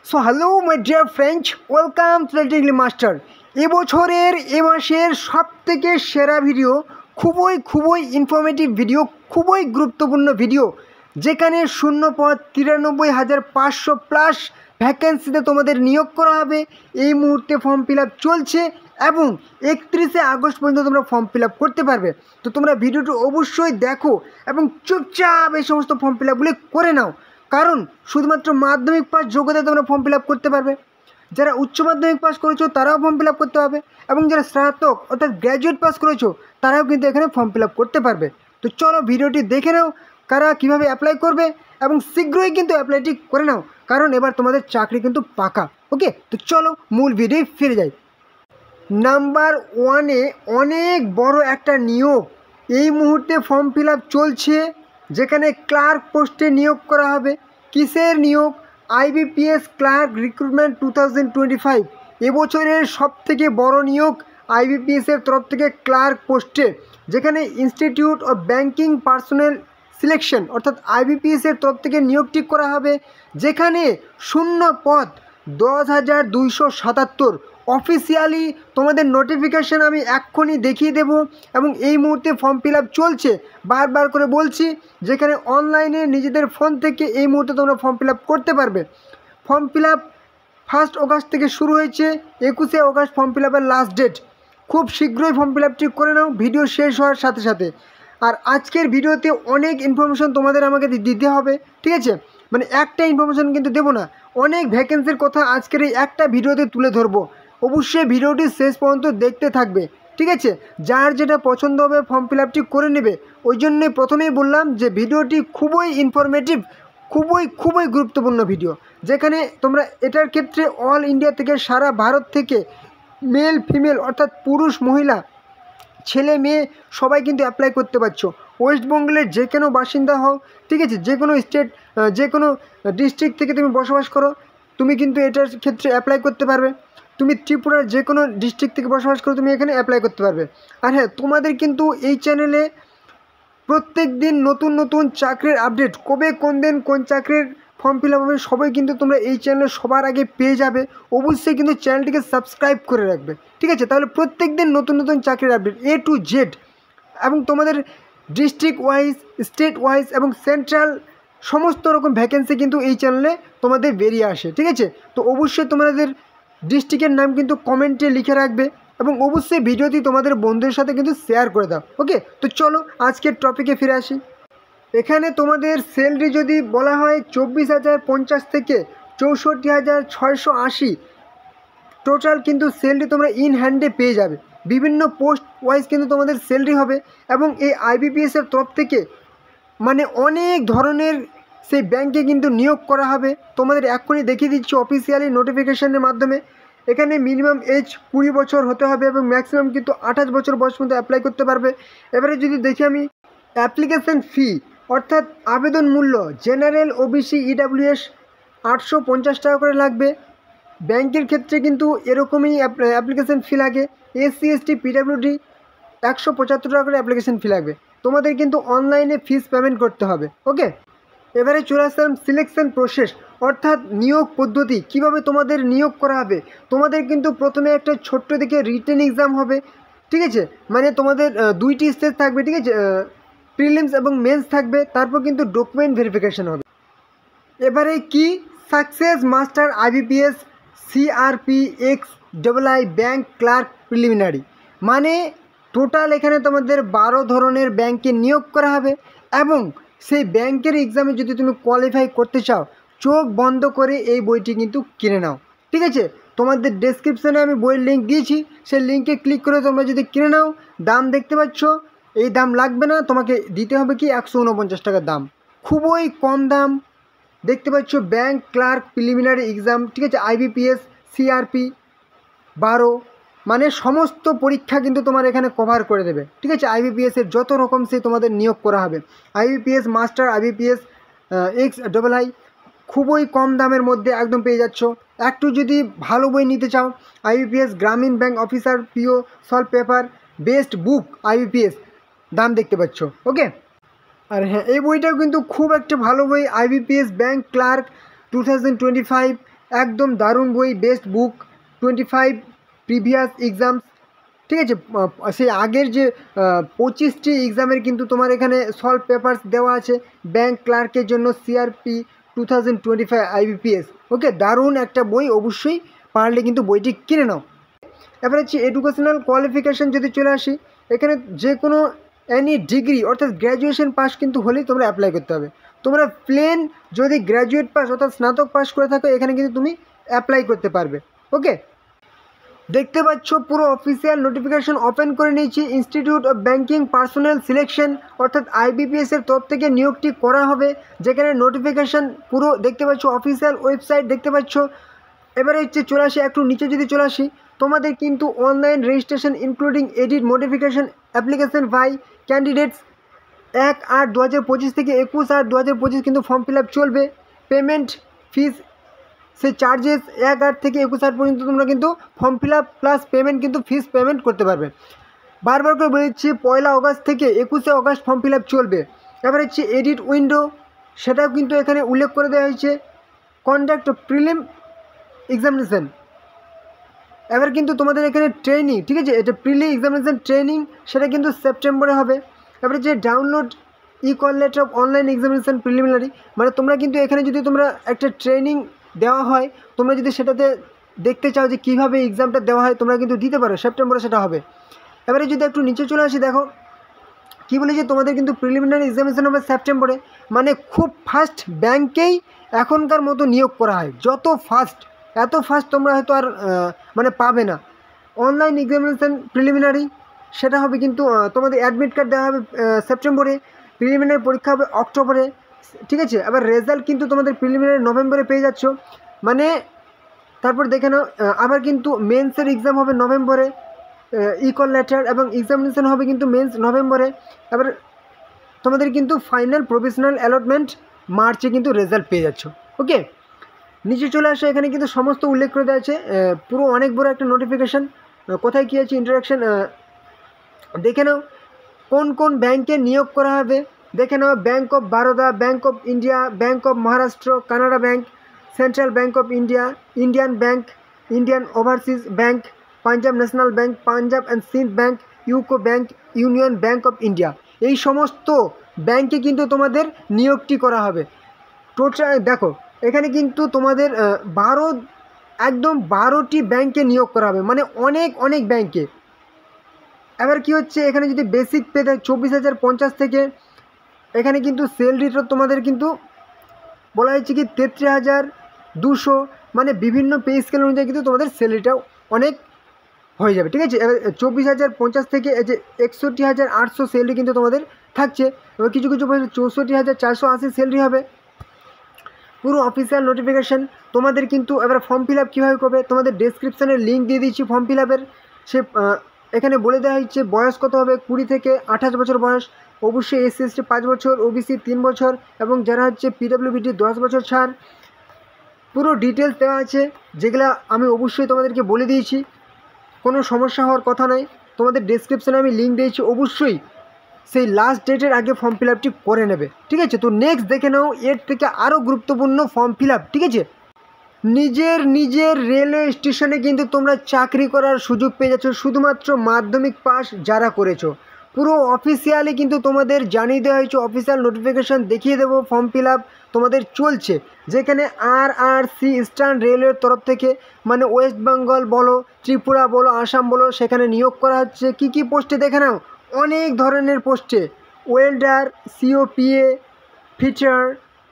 So hello my dear friends, welcome to the degree master. এবছরের এ মাসের সবথেকে সেরা ভিডিও, খুবই ইনফরমেটিভ ভিডিও, খুবই গুরুত্বপূর্ণ ভিডিও, যেখানে শূন্য পদ 93,500 প্লাস ভ্যাকেন্সিতে তোমাদের নিয়োগ করা হবে। এই মুহূর্তে ফর্ম ফিল আপ চলছে এবং 31শে আগস্ট পর্যন্ত তোমরা ফর্ম ফিল আপ করতে পারবে। তো তোমরা ভিডিওটি অবশ্যই দেখো এবং চুপচাপ এই সমস্ত ফর্ম ফিল আপগুলি করে নাও, কারণ শুধুমাত্র মাধ্যমিক পাস যোগ্যতায় তোমরা ফর্ম ফিল আপ করতে পারবে। যারা উচ্চ মাধ্যমিক পাস করেছো তারাও ফর্ম ফিল আপ করতে হবে, এবং যারা স্নাতক অর্থাৎ গ্র্যাজুয়েট পাস করেছো তারাও কিন্তু এখানে ফর্ম ফিল আপ করতে পারবে। তো চলো ভিডিওটি দেখে নাও কারা কীভাবে অ্যাপ্লাই করবে, এবং শীঘ্রই কিন্তু অ্যাপ্লাইটি করে নাও, কারণ এবার তোমাদের চাকরি কিন্তু পাকা। ওকে, তো চলো মূল ভিডিও ফিরে যাই। নাম্বার 1-এ অনেক বড় একটা নিয়োগ এই মুহূর্তে ফর্ম ফিল আপ চলছে, যেখানে ক্লার্ক পোস্টে নিয়োগ করা হবে। কিসের নিয়োগ? IBPS clerk recruitment 2025। এবছরের সবথেকে বড় নিয়োগ IBPSের তরফ থেকে ক্লার্ক পোস্টে, যেখানে institute of banking personnel selection অর্থাৎ IBPSের তরফ থেকে নিয়োগটি করা হবে, যেখানে শূন্য পদ 10,277। অফিসিয়ালি তোমাদের নোটিফিকেশান আমি এক্ষুনি দেখিয়ে দেব, এবং এই মুহূর্তে ফর্ম ফিল আপ চলছে। বারবার করে বলছি, যেখানে অনলাইনে নিজেদের ফোন থেকে এই মুহূর্তে তোমরা ফর্ম ফিল আপ করতে পারবে। ফর্ম ফিল আপ 1 অগাস্ট থেকে শুরু হয়েছে, 21শে অগাস্ট ফর্ম ফিল আপের লাস্ট ডেট। খুব শীঘ্রই ফর্ম ফিল আপটি করে নাও ভিডিও শেষ হওয়ার সাথে সাথে। আর আজকের ভিডিওতে অনেক ইনফরমেশন তোমাদের আমাকে দিতে হবে, ঠিক আছে? মানে একটা ইনফরমেশন কিন্তু দেবো না, অনেক ভ্যাকেন্সির কথা আজকের এই একটা ভিডিওতে তুলে ধরবো। অবশ্যই ভিডিওটি শেষ পর্যন্ত দেখতে থাকবে, ঠিক আছে? যার যেটা পছন্দ হবে ফর্ম ফিল আপটি করে নেবে। ওই জন্যে প্রথমেই বললাম যে ভিডিওটি খুবই ইনফরমেটিভ, খুবই গুরুত্বপূর্ণ ভিডিও, যেখানে তোমরা এটার ক্ষেত্রে অল ইন্ডিয়া থেকে, সারা ভারত থেকে মেল ফিমেল অর্থাৎ পুরুষ মহিলা ছেলে মেয়ে সবাই কিন্তু অ্যাপ্লাই করতে পারছো। ওয়েস্ট বেঙ্গলের যে কোনো বাসিন্দা হও, ঠিক আছে, যে কোনো স্টেট, যে কোনো ডিস্ট্রিক্ট থেকে তুমি বসবাস করো, তুমি কিন্তু এটার ক্ষেত্রে অ্যাপ্লাই করতে পারবে। তুমি ত্রিপুরার যে কোনো ডিস্ট্রিক্ট থেকে বসবাস করো, তুমি এখানে অ্যাপ্লাই করতে পারবে। আর হ্যাঁ, তোমাদের কিন্তু এই চ্যানেলে প্রত্যেক দিন নতুন চাকরির আপডেট, কবে কোন দিন কোন চাকরির ফর্ম ফিল আপ হবে সবাই কিন্তু তোমরা এই চ্যানেলে সবার আগে পেয়ে যাবে। অবশ্যই কিন্তু চ্যানেলটিকে সাবস্ক্রাইব করে রাখবে, ঠিক আছে? তাহলে প্রত্যেক দিন নতুন চাকরির আপডেট A to Z, এবং তোমাদের ডিস্ট্রিক্ট ওয়াইজ, স্টেট ওয়াইজ এবং সেন্ট্রাল সমস্ত রকম ভ্যাকেন্সি কিন্তু এই চ্যানেলে তোমাদের বেরিয়ে আসে, ঠিক আছে? তো অবশ্যই তোমাদের ডিস্ট্রিক্টের নাম কিন্তু কমেন্টে লিখে রাখবে, এবং অবশ্যই ভিডিওটি তোমাদের বন্ধুদের সাথে কিন্তু শেয়ার করে দাও। ওকে, তো চলো আজকের টপিকে ফিরে আসি। এখানে তোমাদের স্যালারি যদি বলা হয় 24,050 থেকে 64,680 টোটাল কিন্তু স্যালারি তোমরা ইন হ্যান্ডে পেয়ে যাবে। বিভিন্ন পোস্ট ওয়াইজ কিন্তু তোমাদের স্যালারি হবে, এবং এই IBPSের তরফ থেকে মানে অনেক ধরনের সেই ব্যাংকে কিন্তু নিয়োগ করা হবে। তোমাদের এক্ষুনি দেখিয়ে দিচ্ছি অফিসিয়ালি নোটিফিকেশানের মাধ্যমে। এখানে মিনিমাম এজ 20 বছর হতে হবে, এবং ম্যাক্সিমাম কিন্তু 28 বছর বয়স পর্যন্ত অ্যাপ্লাই করতে পারবে। এবারে যদি দেখি আমি অ্যাপ্লিকেশান ফি অর্থাৎ আবেদন মূল্য, জেনারেল OBC EWS 850 টাকা করে লাগবে। ব্যাংকের ক্ষেত্রে কিন্তু এরকমই অ্যাপ্লিকেশান ফি লাগে। SC ST PWD 175 টাকা করে অ্যাপ্লিকেশান ফি লাগবে। তোমাদের কিন্তু অনলাইনে ফিস পেমেন্ট করতে হবে। ওকে, এবারে চলে আসলাম সিলেকশন প্রসেস অর্থাৎ নিয়োগ পদ্ধতি, কিভাবে তোমাদের নিয়োগ করা হবে। তোমাদের কিন্তু প্রথমে একটা ছোট্ট দিকে রিটেন এক্সাম হবে, ঠিক আছে? মানে তোমাদের 2টি স্টেজ থাকবে, ঠিক আছে? প্রিলিমস এবং মেন্স থাকবে, তারপর কিন্তু ডকুমেন্ট ভেরিফিকেশান হবে। এবারে কি success master IBPS CRPXII bank clerk preliminary, মানে টোটাল এখানে তোমাদের 12 ধরনের ব্যাংকে নিয়োগ করা হবে, এবং সেই ব্যাংকের এক্সামে যদি তুমি কোয়ালিফাই করতে চাও, চোখ বন্ধ করে এই বইটি কিন্তু কিনে নাও, ঠিক আছে? তোমাদের ডেসক্রিপশানে আমি বইয়ের লিঙ্ক দিয়েছি, সেই লিঙ্কে ক্লিক করে তোমরা যদি কিনে নাও, দাম দেখতে পাচ্ছ, এই দাম লাগবে না, তোমাকে দিতে হবে কি 149 টাকার দাম, খুবই কম দাম। দেখতে পাচ্ছ ব্যাংক ক্লার্ক প্রিলিমিনারি এক্সাম, ঠিক আছে? IBPS CRP 12, মানে সমস্ত পরীক্ষা কিন্তু তোমার এখানে কভার করে দেবে, ঠিক আছে? IBPSের যত রকম সে তোমাদের নিয়োগ করা হবে। IBPS মাস্টার, IBPS XII খুবই কম দামের মধ্যে একদম পেয়ে যাচ্ছ। একটু যদি ভালো বই নিতে চাও, IBPS গ্রামীণ bank officer PO solve paper best বুক IBPS, দাম দেখতে পাচ্ছ। ওকে, আর হ্যাঁ, এই বইটাও কিন্তু খুব একটা ভালো বই, IBPS ব্যাংক ক্লার্ক 2025 একদম দারুণ বই, বেস্ট বুক, 25 প্রিভিয়াস এক্সামস, ঠিক আছে। সেই আগের যে 25টি এক্সামের কিন্তু তোমার এখানে সলভ পেপারস দেওয়া আছে। ব্যাংক ক্লার্কের জন্য সিআরপি 2025 আইবিপিএস, ওকে, দারুণ একটা বই, অবশ্যই পারলে কিন্তু বইটি কিনে নাও। এবার হচ্ছে এডুকেশনাল কোয়ালিফিকেশান যদি চলে আসি, এখানে যে কোনো এনি ডিগ্রি অর্থাৎ গ্র্যাজুয়েশন পাস কিন্তু হলেই তোমরা অ্যাপ্লাই করতে হবে। তোমরা প্লেন যদি গ্র্যাজুয়েট পাস অর্থাৎ স্নাতক পাস করে থাকো, এখানে কিন্তু তুমি অ্যাপ্লাই করতে পারবে, ওকে। দেখতে পাচ্ছ পুরো অফিসিয়াল নোটিফিকেশন ওপেন করে নিয়েছি। Institute of banking personal selection অর্থাৎ আইবিপিএসের তরফ থেকে নিয়োগটি করা হবে, যেখানে নোটিফিকেশান পুরো দেখতে পাচ্ছ, অফিসিয়াল ওয়েবসাইট দেখতে পাচ্ছ। এবারে হচ্ছে চলে আসি একটু নিচে, যদি চলে আসি, তোমাদের কিন্তু online registration including edit modification application by candidates 1/8/2025 থেকে 21/8/2025 কিন্তু ফর্ম ফিল আপ চলবে। পেমেন্ট ফিস, সেই চার্জেস 1/8 থেকে 21/8 পর্যন্ত তোমরা কিন্তু form fill up plus payment কিন্তু ফিস পেমেন্ট করতে পারবে। বারবার করে বলে দিচ্ছি, 1 অগস্ট থেকে 21 অগস্ট ফর্ম ফিল আপ চলবে। এবার হচ্ছে এডিট উইন্ডো, সেটাও কিন্তু এখানে উল্লেখ করে দেওয়া হয়েছে। কন্ডাক্ট প্রিলিম এক্সামিনেশান, এবার কিন্তু তোমাদের এখানে ট্রেনিং, ঠিক আছে, এটা প্রিলি এক্সামিনেশান ট্রেনিং, সেটা কিন্তু সেপ্টেম্বরে হবে। এবারে যে download call letter of online examination preliminary, মানে তোমরা কিন্তু এখানে যদি তোমরা একটা ট্রেনিং দেওয়া হয়, তোমরা যদি সেটাতে দেখতে চাও যে কীভাবে এক্সামটা দেওয়া হয়, তোমরা কিন্তু দিতে পারো, সেপ্টেম্বরে সেটা হবে। এবারে যদি একটু নিচে চলে আসি, দেখো কী বলেছে, তোমাদের কিন্তু প্রিলিমিনারি এক্সামিনেশান হবে সেপ্টেম্বরে। মানে খুব ফাস্ট ব্যাংকেই এখনকার মতো নিয়োগ করা হয়, যত ফাস্ট, এত ফাস্ট তোমরা হয়তো আর মানে পাবে না। অনলাইন এক্সামিনেশান প্রিলিমিনারি সেটা হবে কিন্তু তোমাদের অ্যাডমিট কার্ড দেওয়া হবে সেপ্টেম্বরে, প্রিলিমিনারি পরীক্ষা হবে অক্টোবরে, ঠিক আছে। আবার রেজাল্ট কিন্তু তোমাদের প্রিলিমিনারি নভেম্বরে পেয়ে যাচ্ছ, মানে তারপর দেখে নাও। আবার কিন্তু মেন্সের এক্সাম হবে নভেম্বরে, কল লেটার এবং এক্সামিনেশান হবে কিন্তু মেন্স নভেম্বরে। এবার তোমাদের কিন্তু ফাইনাল প্রফেশনাল অ্যালটমেন্ট মার্চে কিন্তু রেজাল্ট পেয়ে যাচ্ছ, ওকে। নিচে চলে আসে, এখানে কিন্তু সমস্ত উল্লেখ করে দেওয়া আছে, পুরো অনেক বড় একটা নোটিফিকেশান। কোথায় কী আছে ইন্ট্রোডাকশান দেখে নাও, কোন কোন ব্যাংকে নিয়োগ করা হবে দেখে নাও। Bank of Baroda, bank of India, bank of Maharashtra, Canara bank, central bank of India, Indian bank, Indian overseas bank, Punjab national bank, Punjab and Sindh bank, UCO bank, union bank of India, এই সমস্ত ব্যাঙ্কে কিন্তু তোমাদের নিয়োগটি করা হবে। টোটাল দেখো, এখানে কিন্তু তোমাদের একদম 12টি ব্যাঙ্কে নিয়োগ করা হবে, মানে অনেক অনেক ব্যাঙ্কে। এবার কি হচ্ছে, এখানে যদি বেসিক পে দেয় 24,050 থেকে, এখানে কিন্তু স্যালারিটা তোমাদের কিন্তু বলা হয়েছে কি 33,200, মানে বিভিন্ন পে স্কেল অনুযায়ী কিন্তু তোমাদের স্যালারিটাও অনেক হয়ে যাবে, ঠিক আছে। এবার 24,050 থেকে এই যে 61,800 স্যালারি কিন্তু তোমাদের থাকছে। এবার কিছু কিছু 64,480 স্যালারি হবে। পুরো অফিসিয়াল নোটিফিকেশান তোমাদের কিন্তু। এবার ফর্ম ফিল আপ কীভাবে করবে, তোমাদের ডেসক্রিপশানে লিঙ্ক দিয়ে দিচ্ছি ফর্ম ফিল আপের। সে এখানে বলে দেওয়া হচ্ছে বয়স কত হবে, 20 থেকে 28 বছর বয়স, অবশ্যই SC ST 5 বছর, OBC 3 বছর, এবং যারা হচ্ছে PWBD 10 বছর ছাড়। পুরো ডিটেলস দেওয়া আছে, যেগুলো আমি অবশ্যই তোমাদেরকে বলে দিয়েছি, কোনো সমস্যা হওয়ার কথা নয়। তোমাদের ডেসক্রিপশানে আমি লিঙ্ক দিয়েছি, অবশ্যই সেই লাস্ট ডেটের আগে ফর্ম ফিল আপটি করে নেবে, ঠিক আছে। তো নেক্সট দেখে নাও এর থেকে আরও গুরুত্বপূর্ণ ফর্ম ফিল আপ, ঠিক আছে। নিজের রেলওয়ে স্টেশনে কিন্তু তোমরা চাকরি করার সুযোগ পেয়ে যাচ্ছ, শুধুমাত্র মাধ্যমিক পাস যারা করেছো। পুরো অফিসিয়ালি কিন্তু তোমাদের জানিয়ে দেওয়া হয়েছে, অফিসিয়াল নোটিফিকেশান দেখিয়ে দেবো। ফর্ম ফিল আপ তোমাদের চলছে, যেখানে RRC ইস্টার্ন রেলওয়ের তরফ থেকে, মানে ওয়েস্ট বেঙ্গল বলো, ত্রিপুরা বলো, আসাম বলো, সেখানে নিয়োগ করা হচ্ছে। কি কি পোস্টে দেখে নাও, অনেক ধরনের পোস্টে, welder, COPA, fitter,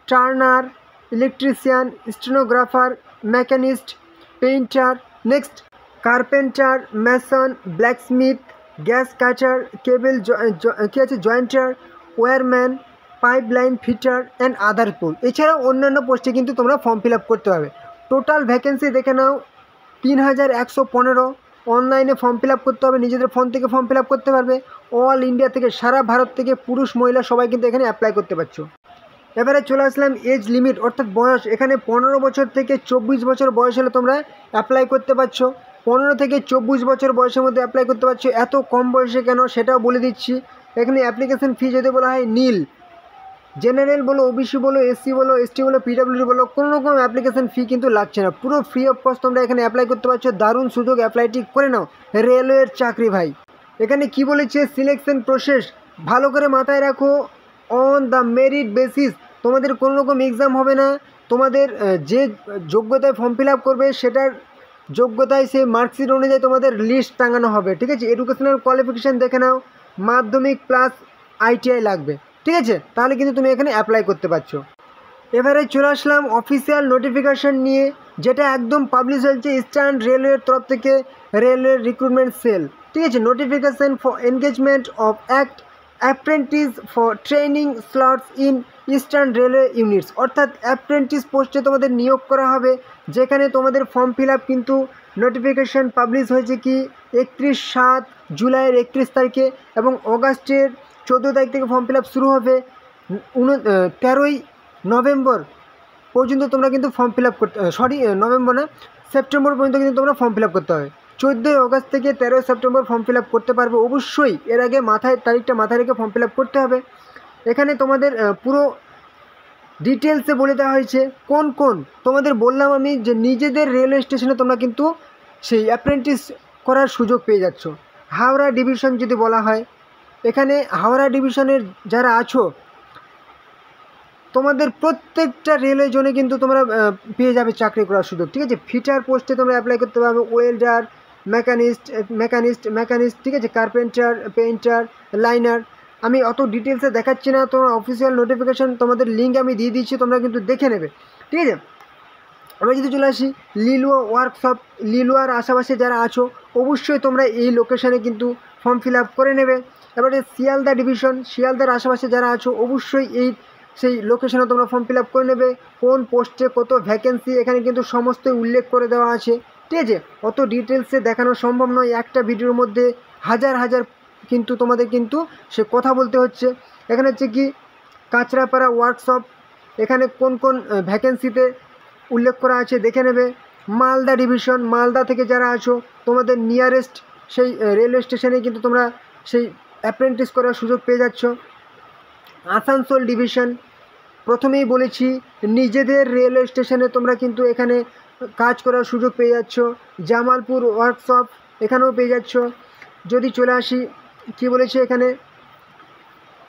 turner, electrician, stenographer, machinist, painter, next carpenter, mason, blacksmith, gas cutter, cable কী আছে jointer, wireman, pipeline fitter and other pole. এছাড়াও অন্যান্য পোস্টে কিন্তু তোমরা ফর্ম ফিল আপ করতে পারবে। টোটাল ভ্যাকেন্সি দেখে নাও 3,115। অনলাইনে ফর্ম ফিল আপ করতে হবে, নিজেদের ফোন থেকে ফর্ম ফিল আপ করতে পারবে। অল ইন্ডিয়া থেকে, সারা ভারত থেকে পুরুষ মহিলা সবাই কিন্তু এখানে অ্যাপ্লাই করতে পারছো। এবারে চলে আসলাম এজ লিমিট অর্থাৎ বয়স। এখানে 15 বছর থেকে 24 বছর বয়স হলে তোমরা অ্যাপ্লাই করতে পারছো। 15 থেকে 24 বছর বয়সের মধ্যে অ্যাপ্লাই করতে পারছো। এত কম বয়সে কেন সেটাও বলে দিচ্ছি। এখানে অ্যাপ্লিকেশন ফি যদি বলা হয় নীল, জেনারেল বলো, ওবিসি বলো, এসসি বলো, এসটি বলো, পিডাব্লিউডি বলো, কোনো রকম অ্যাপ্লিকেশন ফি কিন্তু লাগছে না, পুরো ফ্রি অফ কস্ট তোমরা এখানে অ্যাপ্লাই করতে পারছো। দারুণ সুযোগ, অ্যাপ্লাইটি করে নাও। রেলওয়ের চাকরি ভাই। এখানে কি বলেছে, সিলেকশন প্রসেস ভালো করে মাথায় রাখো, অন দ্য মেরিট বেসিস। তোমাদের কোনো রকম এক্সাম হবে না, তোমাদের যে যোগ্যতায় ফর্ম ফিল আপ করবে সেটার যোগ্যতায় সেই মার্কশিট অনুযায়ী তোমাদের লিস্ট টাঙানো হবে, ঠিক আছে। এডুকেশনাল কোয়ালিফিকেশান দেখে নাও, মাধ্যমিক প্লাস আইটিআই লাগবে, ঠিক আছে, তাহলে কিন্তু তুমি এখানে অ্যাপ্লাই করতে পারছো। এবারে চলে আসলাম অফিসিয়াল নোটিফিকেশান নিয়ে, যেটা একদম পাবলিশ হয়েছে ইস্টার্ন রেলওয়ের তরফ থেকে, রেলওয়ের রিক্রুটমেন্ট সেল, ঠিক আছে। Notification for engagement of act apprentice for training slots in eastern railway units, অর্থাৎ অ্যাপ্রেন্টিস পোস্টে তোমাদের নিয়োগ করা হবে, যেখানে তোমাদের ফর্ম ফিল আপ কিন্তু নোটিফিকেশান পাবলিশ হয়েছে কি 31/7 জুলাইয়ের 31 তারিখে, এবং অগাস্টের 14 তারিখ থেকে ফর্ম ফিল আপ শুরু হবে। 13ই নভেম্বর পর্যন্ত তোমরা কিন্তু ফর্ম ফিল আপ করতে, নভেম্বর না, সেপ্টেম্বর পর্যন্ত কিন্তু তোমরা ফর্ম ফিল আপ করতে হবে। 14ই অগাস্ট থেকে 13ই সেপ্টেম্বর ফর্ম ফিল আপ করতে পারবে, অবশ্যই এর আগে তারিখটা মাথায় রেখে ফর্ম ফিল আপ করতে হবে। এখানে তোমাদের পুরো ডিটেলসে বলে দেওয়া হয়েছে কোন কোন, তোমাদের বললাম আমি যে নিজেদের রেলওয়ে স্টেশনে তোমরা কিন্তু সেই অ্যাপ্রেন্টিস করার সুযোগ পেয়ে যাচ্ছ। হাওড়া ডিভিশন যদি বলা হয়, এখানে হাওড়া ডিভিশনের যারা আছো, তোমাদের প্রত্যেকটা রেলওয়ে জোনে কিন্তু তোমরা পেয়ে যাবে চাকরি করার সুযোগ, ঠিক আছে। ফিটার পোস্টে তোমরা অ্যাপ্লাই করতে পারবে, ওয়েল্ডার, মেকানিস্ট, ঠিক আছে, কার্পেন্টার, পেইন্টার, লাইনার। আমি অত ডিটেলসে দেখাচ্ছি না, তোমার অফিসিয়াল নোটিফিকেশান তোমাদের লিঙ্ক আমি দিয়ে দিচ্ছি, তোমরা কিন্তু দেখে নেবে, ঠিক আছে। আমরা যদি চলে আসি লিলুয়া ওয়ার্কশপ, লিলুয়ার আশেপাশে যারা আছো অবশ্যই তোমরা এই লোকেশানে কিন্তু ফর্ম ফিল আপ করে নেবে। এবারে শিয়ালদা ডিভিশন, শিয়ালদার আশেপাশে যারা আছো অবশ্যই সেই লোকেশানে তোমরা ফর্ম ফিল আপ করে নেবে। কোন পোস্টে কত ভ্যাকেন্সি এখানে কিন্তু সমস্তই উল্লেখ করে দেওয়া আছে, ঠিক আছে। অত ডিটেলসে দেখানো সম্ভব নয়, একটা ভিডিওর মধ্যে হাজার কিন্তু তোমাদের কিন্তু সে কথা বলতে হচ্ছে। এখানে হচ্ছে কি কাঁচরাপাড়া ওয়ার্কশপ, এখানে কোন কোন ভ্যাকেন্সিতে উল্লেখ করা আছে দেখে নেবে। মালদা ডিভিশন, মালদা থেকে যারা আছো তোমাদের নিয়ারেস্ট সেই রেলওয়ে স্টেশনে কিন্তু তোমরা সেই অ্যাপ্রেন্টিস করার সুযোগ পেয়ে যাচ্ছ। আসানসোল ডিভিশন, প্রথমেই বলেছি নিজেদের রেলওয়ে স্টেশনে তোমরা কিন্তু এখানে কাজ করার সুযোগ পেয়ে যাচ্ছ। জামালপুর ওয়ার্কশপ, এখানেও পেয়ে যাচ্ছ। যদি চলে আসি কি বলেছে এখানে,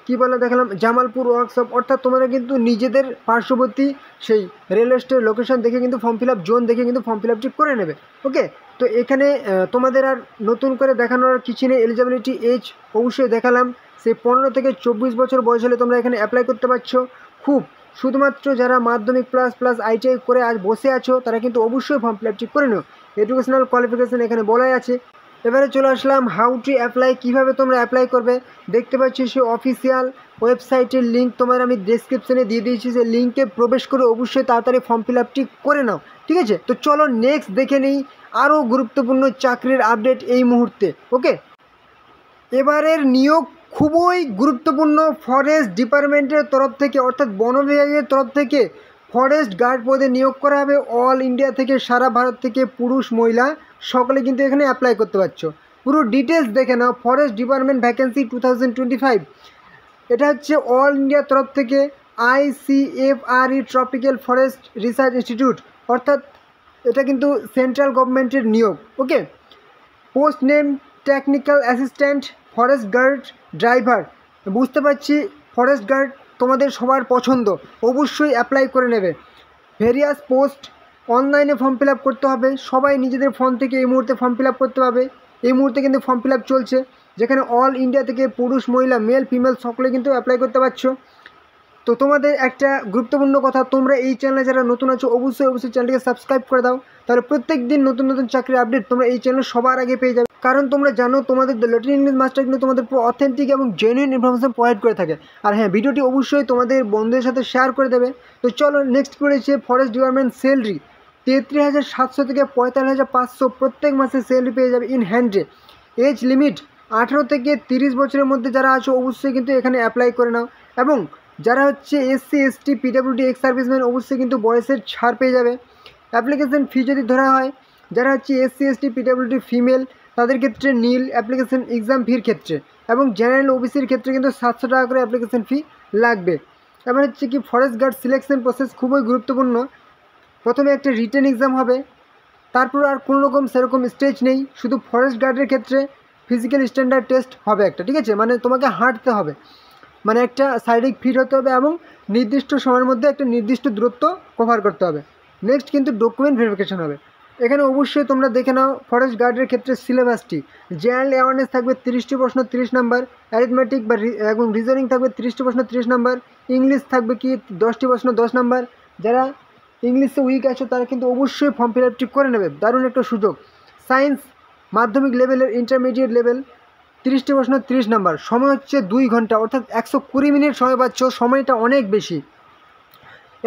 কি বলে দেখালাম, জামালপুর ওয়ার্কশপ, অর্থাৎ তোমরা কিন্তু নিজেদের পার্শ্ববর্তী সেই রেলওয়ে স্টেশন লোকেশন দেখে কিন্তু ফর্ম ফিল আপ জোন দেখে কিন্তু ফর্ম ফিল আপটি করে নেবে, ওকে। তো এখানে তোমাদের আর নতুন করে দেখানোর কিছু নেই। এলিজিবিলিটি এজ অবশ্যই দেখালাম, সেই 15 থেকে 24 বছর বয়স হলে তোমরা এখানে অ্যাপ্লাই করতে পারছো। খুব শুধুমাত্র যারা মাধ্যমিক প্লাস আইটিআই করে আজ বসে আছো তারা কিন্তু অবশ্যই ফর্ম ফিল আপটি করে নাও। এডুকেশনাল কোয়ালিফিকেশান এখানে বলাই আছে। এবারে চলে আসলাম হাউ টু অ্যাপ্লাই, কীভাবে তোমরা অ্যাপ্লাই করবে। দেখতে পাচ্ছ সে অফিসিয়াল ওয়েবসাইটের লিঙ্ক তোমার আমি ডেসক্রিপশনে দিয়ে দিয়েছি, সেই লিঙ্কে প্রবেশ করে অবশ্যই তাড়াতাড়ি ফর্ম ফিল আপটি করে নাও, ঠিক আছে। তো চলো নেক্সট দেখে নিই আরও গুরুত্বপূর্ণ চাকরির আপডেট এই মুহূর্তে, ওকে। এবারের নিয়োগ খুবই গুরুত্বপূর্ণ, ফরেস্ট ডিপার্টমেন্টের তরফ থেকে অর্থাৎ বন বিভাগের তরফ থেকে ফরেস্ট গার্ড পদে নিয়োগ করা হবে। অল ইন্ডিয়া থেকে, সারা ভারত থেকে পুরুষ মহিলা সকলে কিন্তু এখানে অ্যাপ্লাই করতে পারছো। পুরো ডিটেলস দেখে নাও। ফরেস্ট ডিপার্টমেন্ট ভ্যাকেন্সি 2025, এটা হচ্ছে অল ইন্ডিয়ার তরফ থেকে ICFRE tropical forest research institute, অর্থাৎ এটা কিন্তু সেন্ট্রাল গভর্নমেন্টের নিয়োগ, okay. Post name technical assistant, forest guard, driver. বুঝতে পারছি ফরেস্ট গার্ড তোমাদের সবার পছন্দ, অবশ্যই অ্যাপ্লাই করে নেবে। ভেরিয়াস পোস্ট, অনলাইনে ফর্ম ফিল আপ করতে হবে, সবাই নিজেদের ফোন থেকে এই মুহূর্তে ফর্ম ফিল আপ করতে পারবে। এই মুহূর্তে কিন্তু ফর্ম ফিল আপ চলছে, যেখানে অল ইন্ডিয়া থেকে পুরুষ মহিলা মেল ফিমেল সকলে কিন্তু অ্যাপ্লাই করতে পারছো। তো তোমাদের একটা গুরুত্বপূর্ণ কথা, তোমরা এই চ্যানেলে যারা নতুন আছো অবশ্যই চ্যানেলটিকে সাবস্ক্রাইব করে দাও, তাহলে প্রত্যেক দিন নতুন চাকরির আপডেট তোমরা এই চ্যানেলে সবার আগে পেয়ে যাবে। কারণ তোমরা জানো তোমাদের দ্য লিটল ইংলিশ মাস্টার কিন্তু তোমাদের পুরো অথেন্টিক এবং জেনুইন ইনফরমেশন প্রোভাইড করে থাকে। আর হ্যাঁ, ভিডিওটি অবশ্যই তোমাদের বন্ধুদের সাথে শেয়ার করে দেবে। তো চলো নেক্সট করেছে ফরেস্ট ডিপার্টমেন্ট স্যালারি 33,700 থেকে 45,500 প্রত্যেক মাসে স্যালারি পেয়ে যাবে ইন হ্যান্ডে। এজ লিমিট 18 থেকে 30 বছরের মধ্যে যারা আছো অবশ্যই কিন্তু এখানে অ্যাপ্লাই করে নাও। এবং যারা হচ্ছে SC ST PWD ex serviceman অবশ্যই কিন্তু বয়সের ছাড় পেয়ে যাবে। অ্যাপ্লিকেশন ফি যদি ধরা হয়, যারা হচ্ছে SC ST PWD ফিমেল তাদের ক্ষেত্রে নীল অ্যাপ্লিকেশন এক্সাম ফির ক্ষেত্রে, এবং জেনারেল OBCর ক্ষেত্রে কিন্তু 700 টাকা করে অ্যাপ্লিকেশন ফি লাগবে। এবার হচ্ছে কি ফরেস্ট গার্ড সিলেকশন প্রসেস খুবই গুরুত্বপূর্ণ। প্রথমে একটা রিটেন এক্সাম হবে, তারপর আর কোনো রকম সেরকম স্টেজ নেই, শুধু ফরেস্ট গার্ডের ক্ষেত্রে ফিজিক্যাল স্ট্যান্ডার্ড টেস্ট হবে একটা, ঠিক আছে, মানে তোমাকে হাঁটতে হবে, মানে একটা শারীরিক ফিট হতে হবে এবং নির্দিষ্ট সময়ের মধ্যে একটা নির্দিষ্ট দূরত্ব কভার করতে হবে। নেক্সট কিন্তু ডকুমেন্ট ভেরিফিকেশন হবে। এখানে অবশ্যই তোমরা দেখে নাও ফরেস্ট গার্ডের ক্ষেত্রে সিলেবাসটি, জেনারেল অ্যাওয়ারনেস থাকবে 30টি প্রশ্ন 30 নাম্বার, অ্যারিথমেটিক বা এবং রিজনিং থাকবে 30টি প্রশ্ন 30 নাম্বার, ইংলিশ থাকবে কি 10টি প্রশ্ন 10 নাম্বার। যারা ইংলিশে উইক আছো তারা কিন্তু অবশ্যই ফর্ম ফিল আপটি করে নেবে, দারুণ একটা সুযোগ। সায়েন্স মাধ্যমিক লেভেলের ইন্টারমিডিয়েট লেভেল 30টি প্রশ্ন 30 নাম্বার, সময় হচ্ছে 2 ঘন্টা, অর্থাৎ 120 মিনিট সময় পাচ্ছ, সময়টা অনেক বেশি।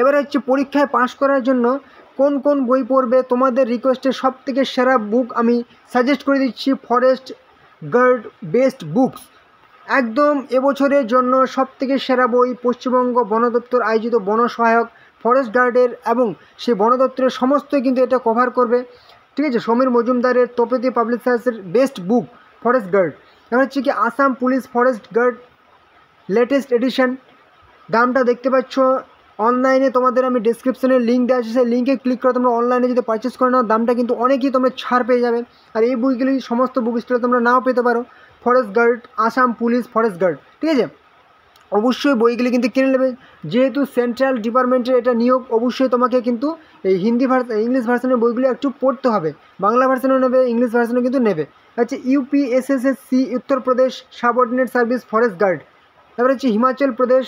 এবারে হচ্ছে পরীক্ষায় পাশ করার জন্য কোন কোন বই পড়বে, তোমাদের রিকোয়েস্টে সব থেকে সেরা বুক আমি সাজেস্ট করে দিচ্ছি, ফরেস্ট গার্ড বেস্ট বুকস। একদম এবছরের জন্য সব থেকে সেরা বই পশ্চিমবঙ্গ বন দপ্তর আয়োজিত বন সহায়ক ফরেস্ট গার্ডের, এবং সেই বন দপ্তরের সমস্তই কিন্তু এটা কভার করবে, ঠিক আছে। সমীর মজুমদারের তোপেতি পাবলিশার্সের বেস্ট বুক ফরেস্ট গার্ড। এবার হচ্ছে কি Assam police forest guard latest edition, দামটা দেখতে পাচ্ছ অনলাইনে, তোমাদের আমি ডিসক্রিপশনে লিঙ্ক দেওয়া আছে, সেই লিঙ্কে ক্লিক করে তোমরা অনলাইনে যদি পারচেস করে নাও দামটা কিন্তু অনেকই তোমরা ছাড় পেয়ে যাবে। আর এই বইগুলি সমস্ত বুক স্টলে তোমরা নাও পেতে পারো। Forest guard, Assam police forest guard, ঠিক আছে, অবশ্যই বইগুলি কিন্তু কিনে নেবে, যেহেতু সেন্ট্রাল ডিপার্টমেন্টের এটা নিয়োগ, অবশ্যই তোমাকে কিন্তু এই ইংলিশ ভার্সনের বইগুলি একটু পড়তে হবে, বাংলা ভার্সনও নেবে, ইংলিশ ভার্সনও কিন্তু নেবে। আচ্ছা, UPSSSC Uttar Pradesh subordinate service forest guard. এবার হচ্ছে Himachal Pradesh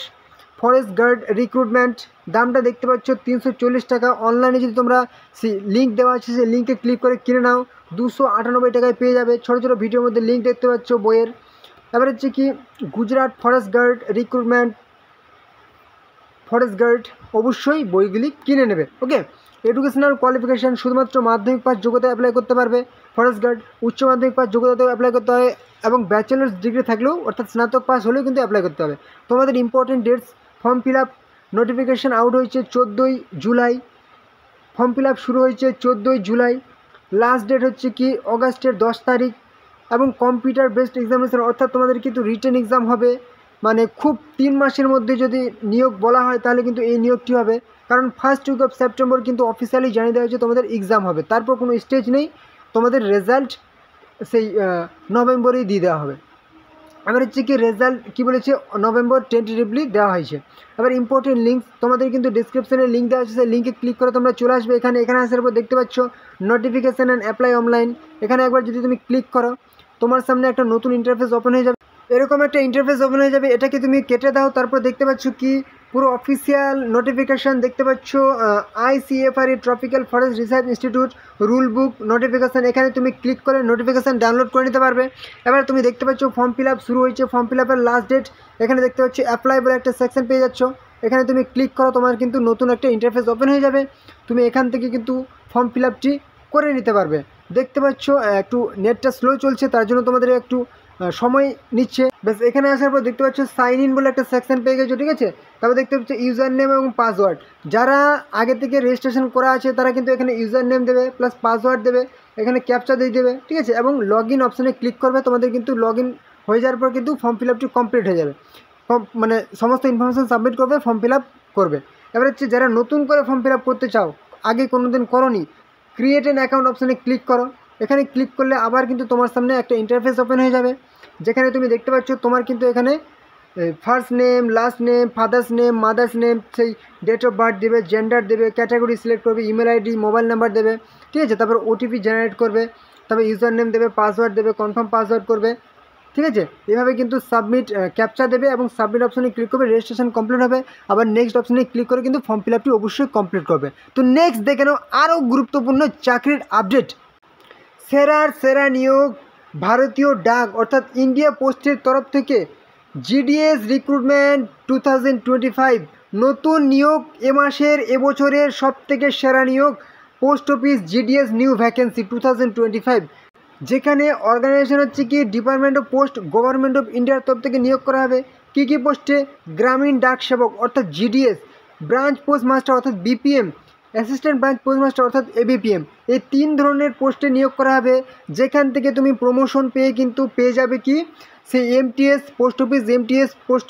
forest guard recruitment, দামটা দেখতে পাচ্ছ 340 টাকা। অনলাইনে যদি তোমরা লিঙ্ক দেওয়া আছে সেই লিঙ্কে ক্লিক করে কিনে নাও 298 টাকায় পেয়ে যাবে। ছোটো ছোটো ভিডিওর মধ্যে লিঙ্ক দেখতে পাচ্ছ বইয়ের। এবার হচ্ছে কি Gujarat forest guard recruitment forest guard, অবশ্যই বইগুলি কিনে নেবে। ওকে, এডুকেশনাল কোয়ালিফিকেশান শুধুমাত্র মাধ্যমিক পাস যোগ্যতায় অ্যাপ্লাই করতে পারবে ফরেস্ট গার্ড, উচ্চ মাধ্যমিক পাস যোগ্যতাতেও অ্যাপ্লাই করতে হবে এবং ব্যাচেলার্স ডিগ্রি থাকলেও অর্থাৎ স্নাতক পাস হলেও কিন্তু অ্যাপ্লাই করতে হবে। তোমাদের important dates, form fill up notification out হয়েছে 14ই জুলাই, ফর্ম ফিল আপ শুরু হয়েছে 14ই জুলাই, লাস্ট ডেট হচ্ছে কি অগাস্টের 10 তারিখ, এবং কম্পিউটার বেসড এক্সামিনেশন, অর্থাৎ তোমাদের কিন্তু রিটেন এক্সাম হবে, মানে খুব 3 মাসের মধ্যে যদি নিয়োগ বলা হয় তাহলে কিন্তু এই নিয়োগটি হবে, কারণ ফার্স্ট উইক অফ সেপ্টেম্বর কিন্তু অফিসিয়ালি জানিয়ে দেওয়া হয়েছে তোমাদের এক্সাম হবে, তারপর কোনো স্টেজ নেই, তোমাদের রেজাল্ট সেই নভেম্বরেই দিয়ে দেওয়া হবে। এবার হচ্ছে কি রেজাল্ট কী বলেছে, নভেম্বর টেন্টেটিভলি দেওয়া হয়েছে। এবার ইম্পর্টেন্ট লিঙ্ক, তোমাদের কিন্তু ডিসক্রিপশনে লিঙ্ক দেওয়া আছে, সেই লিঙ্কে ক্লিক করে তোমরা চলে আসবে এখানে। এখানে আসার পর দেখতে পাচ্ছ নোটিফিকেশান অ্যান্ড অ্যাপ্লাই অনলাইন, এখানে একবার যদি তুমি ক্লিক করো তোমার সামনে একটা নতুন ইন্টারফেস ওপেন হয়ে যাবে, এরকম একটা ইন্টারফেস ওপেন হয়ে যাবে। এটাকে তুমি কেটে দাও, তারপর দেখতে পাচ্ছ কি পুরো অফিসিয়াল নোটিফিকেশান দেখতে পাচ্ছ, ICFRE tropical forest research institute rule book notification, এখানে তুমি ক্লিক করে নোটিফিকেশান ডাউনলোড করে নিতে পারবে। এবার তুমি দেখতে পাচ্ছ ফর্ম ফিল আপ শুরু হয়েছে, ফর্ম ফিল আপের লাস্ট ডেট, এখানে দেখতে পাচ্ছ অ্যাপ্লাই বলে একটা সেকশন পেয়ে যাচ্ছ, এখানে তুমি ক্লিক করো, তোমার কিন্তু নতুন একটা ইন্টারফেস ওপেন হয়ে যাবে, তুমি এখান থেকে কিন্তু ফর্ম ফিল আপটি করে নিতে পারবে। দেখতে পাচ্ছ একটু নেটটা স্লো চলছে, তার জন্য তোমাদের একটু সময় নিচ্ছে। বেশ, এখানে আসার পর দেখতে পাচ্ছ সাইন ইন বলে একটা সেকশন পেয়ে গেছো, ঠিক আছে। তারপর দেখতে পাচ্ছ ইউজার নেম এবং পাসওয়ার্ড, যারা আগে থেকে রেজিস্ট্রেশন করা আছে তারা কিন্তু এখানে ইউজার নেম দেবে প্লাস পাসওয়ার্ড দেবে, এখানে ক্যাপচা দিয়ে দেবে, ঠিক আছে, এবং লগ ইন অপশানে ক্লিক করবে, তোমাদের কিন্তু লগ ইন হয়ে যাওয়ার পর কিন্তু ফর্ম ফিল আপটি কমপ্লিট হয়ে যাবে, মানে সমস্ত ইনফরমেশান সাবমিট করবে, ফর্ম ফিল আপ করবে। এবার হচ্ছে যারা নতুন করে ফর্ম ফিল আপ করতে চাও, আগে কোনো দিন করোনি, ক্রিয়েট অ্যান অ্যাকাউন্ট অপশানে ক্লিক করো, এখানে ক্লিক করলে আবার কিন্তু তোমার সামনে একটা ইন্টারফেস ওপেন হয়ে যাবে, যেখানে তুমি দেখতে পাচ্ছ তোমার কিন্তু এখানে first name, last name, father's name, mother's name, সেই ডেট অফ বার্থ দেবে, জেন্ডার দেবে, ক্যাটাগরি সিলেক্ট করবে, ইমেল আইডি, মোবাইল নাম্বার দেবে, ঠিক আছে, তারপর OTP জেনারেট করবে, তারপর ইউজার নেম দেবে, পাসওয়ার্ড দেবে, কনফার্ম পাসওয়ার্ড করবে, ঠিক আছে। এভাবে কিন্তু সাবমিট ক্যাপচা দেবে এবং সাবমিট অপশানে ক্লিক করবে, রেজিস্ট্রেশন কমপ্লিট হবে, আবার নেক্সট অপশানে ক্লিক করে কিন্তু ফর্ম ফিল আপটি অবশ্যই কমপ্লিট করবে। তো নেক্সট দেখে নাও আরও গুরুত্বপূর্ণ চাকরির আপডেট, সেরা নিয়োগ ভারতীয় ডাক অর্থাৎ ইন্ডিয়া পোস্টের তরফ থেকে GDS রিক্রুটমেন্ট 2025, নতুন নিয়োগ, এবছরের সব থেকে সেরা নিয়োগ post office GDS new vacancy 2025, যেখানে অর্গানাইজেশন হচ্ছে কি department of post government of ইন্ডিয়ার তরফ থেকে নিয়োগ করা হবে। কী পোস্টে, গ্রামীণ ডাক সেবক অর্থাৎ GDS, ব্রাঞ্চ পোস্ট মাস্টার অর্থাৎ BPM, অ্যাসিস্ট্যান্ট ব্রাঞ্চ পোস্টমাস্টার অর্থাৎ এবিপিএম, এই 3 ধরনের পোস্টে নিয়োগ করা হবে, যেখান থেকে তুমি প্রমোশন পেয়ে কিন্তু পেয়ে যাবে কি সেই এমটিএস পোস্ট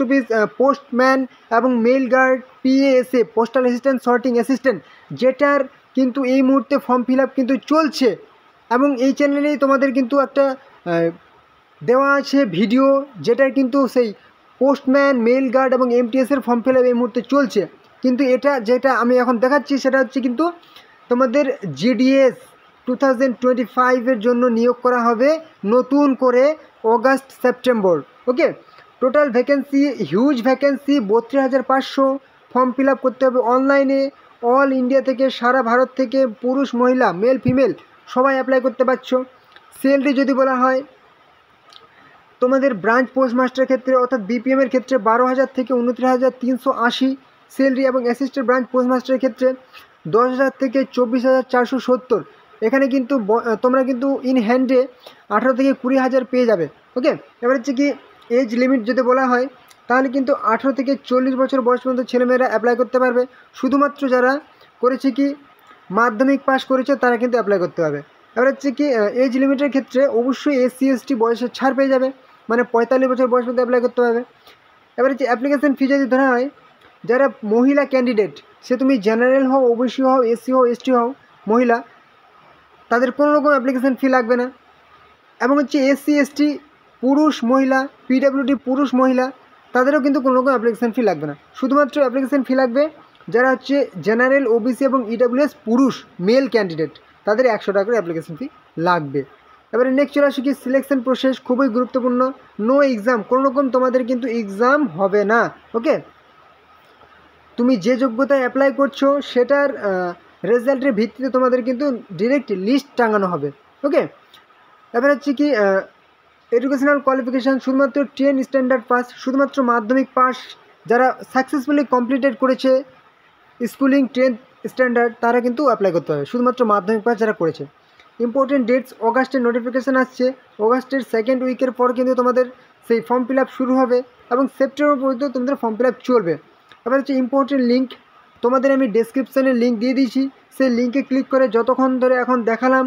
অফিস পোস্টম্যান এবং mail guard, PASA postal assistant, sorting assistant, যেটার কিন্তু এই মুহূর্তে ফর্ম ফিল আপ কিন্তু চলছে। এবং এই চ্যানেলেই তোমাদের কিন্তু একটা দেওয়া আছে ভিডিও, যেটার কিন্তু সেই পোস্টম্যান, মেইল গার্ড এবং এমটিএসের ফর্ম ফিল আপ এই মুহূর্তে চলছে। কিন্তু এটা যেটা আমি এখন দেখাচ্ছি সেটা হচ্ছে কিন্তু তোমাদের জিডিএস 2025-এর জন্য নিয়োগ করা হবে নতুন করে August September. Okay, total vacancy, huge vacancy, 32,500 form fill up করতে হবে অনলাইনে। অল ইন্ডিয়া থেকে, সারা ভারত থেকে পুরুষ মহিলা মেল ফিমেল সবাই অ্যাপ্লাই করতে পারছো। স্যালারি যদি বলা হয় তোমাদের ব্রাঞ্চ পোস্টমাস্টারের ক্ষেত্রে অর্থাৎ বিপিএমের ক্ষেত্রে 12,000 থেকে 29,380 স্যালারি, এবং অ্যাসিস্ট্যান্ট ব্রাঞ্চ পোস্টমাস্টারের ক্ষেত্রে 10,000 থেকে 24,470। এখানে কিন্তু তোমরা কিন্তু ইন হ্যান্ডে 18 থেকে 20,000 পেয়ে যাবে। ওকে, এবার হচ্ছে কি এজ লিমিট যদি বলা হয় তাহলে কিন্তু 18 থেকে 40 বছর বয়স পর্যন্ত ছেলেমেয়েরা অ্যাপ্লাই করতে পারবে। শুধুমাত্র যারা করেছে কি মাধ্যমিক পাস করেছে তারা কিন্তু অ্যাপ্লাই করতে পারবে। এবার হচ্ছে কি এজ লিমিটের ক্ষেত্রে অবশ্যই এসসি এসটি বয়সের ছাড় পেয়ে যাবে, মানে 45 বছর বয়স পর্যন্ত অ্যাপ্লাই করতে পারবে। এবার হচ্ছে অ্যাপ্লিকেশন ফি যদি ধরা হয়, যারা মহিলা ক্যান্ডিডেট, সে তুমি জেনারেল হও, ওবিসি হও, এসসি হও, এসটি হও, মহিলা, তাদের কোনো রকম অ্যাপ্লিকেশন ফি লাগবে না। এবং হচ্ছে এসসি এসটি পুরুষ মহিলা, পিডাব্লিউডি পুরুষ মহিলা, তাদেরও কিন্তু কোনো রকম অ্যাপ্লিকেশন ফি লাগবে না। শুধুমাত্র অ্যাপ্লিকেশন ফি লাগবে যারা হচ্ছে জেনারেল, ওবিসি এবং ইডাব্লিউএস পুরুষ মেল ক্যান্ডিডেট, তাদের 100 টাকা করে অ্যাপ্লিকেশন ফি লাগবে। এবারে নেক্সট চলে আসে কি সিলেকশন প্রসেস, খুবই গুরুত্বপূর্ণ। নো এক্সাম, কোনো রকম তোমাদের কিন্তু এক্সাম হবে না। ওকে, তুমি যে যোগ্যতায় অ্যাপ্লাই করছো সেটার রেজাল্টের ভিত্তিতে তোমাদের কিন্তু ডিরেক্ট লিস্ট টাঙানো হবে। ওকে, এবার হচ্ছে কি এডুকেশনাল কোয়ালিফিকেশান, শুধুমাত্র 10 স্ট্যান্ডার্ড পাস, শুধুমাত্র মাধ্যমিক পাস যারা সাকসেসফুলি কমপ্লিটেড করেছে স্কুলিং 10th স্ট্যান্ডার্ড, তারা কিন্তু অ্যাপ্লাই করতে হবে, শুধুমাত্র মাধ্যমিক পাস যারা করেছে। ইম্পর্টেন্ট ডেটস, অগাস্টের নোটিফিকেশান আসছে, অগাস্টের 2nd উইকের পর কিন্তু তোমাদের সেই ফর্ম ফিল আপ শুরু হবে এবং সেপ্টেম্বর পর্যন্ত তোমাদের ফর্ম ফিল আপ চলবে। এবার হচ্ছে ইম্পর্টেন্ট লিঙ্ক, তোমাদের আমি ডেসক্রিপশানে লিঙ্ক দিয়ে দিয়েছি, সেই লিঙ্কে ক্লিক করে যতক্ষণ ধরে এখন দেখালাম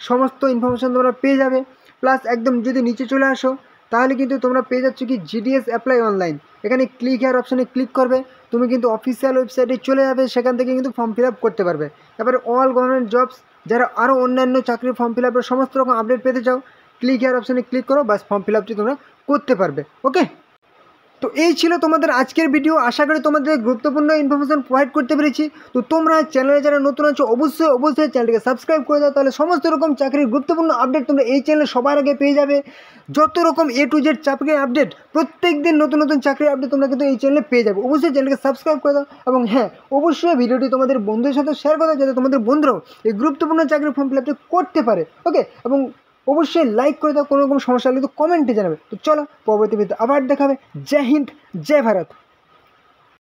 সমস্ত ইনফরমেশান তোমরা পেয়ে যাবে। প্লাস একদম যদি নিচে চলে আসো তাহলে কিন্তু তোমরা পেয়ে যাচ্ছ কি জিডিএস অ্যাপ্লাই অনলাইন, এখানে ক্লিক হেয়ার অপশানে ক্লিক করবে, তুমি কিন্তু অফিসিয়াল ওয়েবসাইটে চলে যাবে, সেখান থেকে কিন্তু ফর্ম ফিল আপ করতে পারবে। এবারে অল গভর্নমেন্ট জবস, যারা আরও অন্যান্য চাকরির ফর্ম ফিল আপের সমস্ত রকম আপডেট পেতে চাও, ক্লিক হেয়ার অপশানে ক্লিক করো, বাস ফর্ম ফিল আপটি তোমরা করতে পারবে। ওকে, তো এই ছিল তোমাদের আজকের ভিডিও। আশা করি তোমাদের গুরুত্বপূর্ণ ইনফরমেশন প্রোভাইড করতে পেরেছি। তো তোমরা চ্যানেলে যারা নতুন আছো অবশ্যই চ্যানেলটিকে সাবস্ক্রাইব করে দাও, তাহলে সমস্ত রকম চাকরির গুরুত্বপূর্ণ আপডেট তোমরা এই চ্যানেলে সবার আগে পেয়ে যাবে। যত রকম A to Z চাকরির আপডেট, প্রত্যেক দিন নতুন নতুন চাকরির আপডেট তোমরা কিন্তু এই চ্যানেলে পেয়ে যাবে। অবশ্যই চ্যানেলকে সাবস্ক্রাইব করে দাও এবং হ্যাঁ, অবশ্যই ভিডিওটি তোমাদের বন্ধুদের সাথে শেয়ার করে দাও, যাতে তোমাদের বন্ধুরাও এই গুরুত্বপূর্ণ চাকরির ফর্ম ফিল আপটি করতে পারে। ওকে, এবং অবশ্যই লাইক করে দাও, কোনো রকম সমস্যা হলে কিন্তু কমেন্টে জানাবে। তো চলো পরবর্তী ভিডিওতে আবার দেখাবে। জয় হিন্দ, জয় ভারত।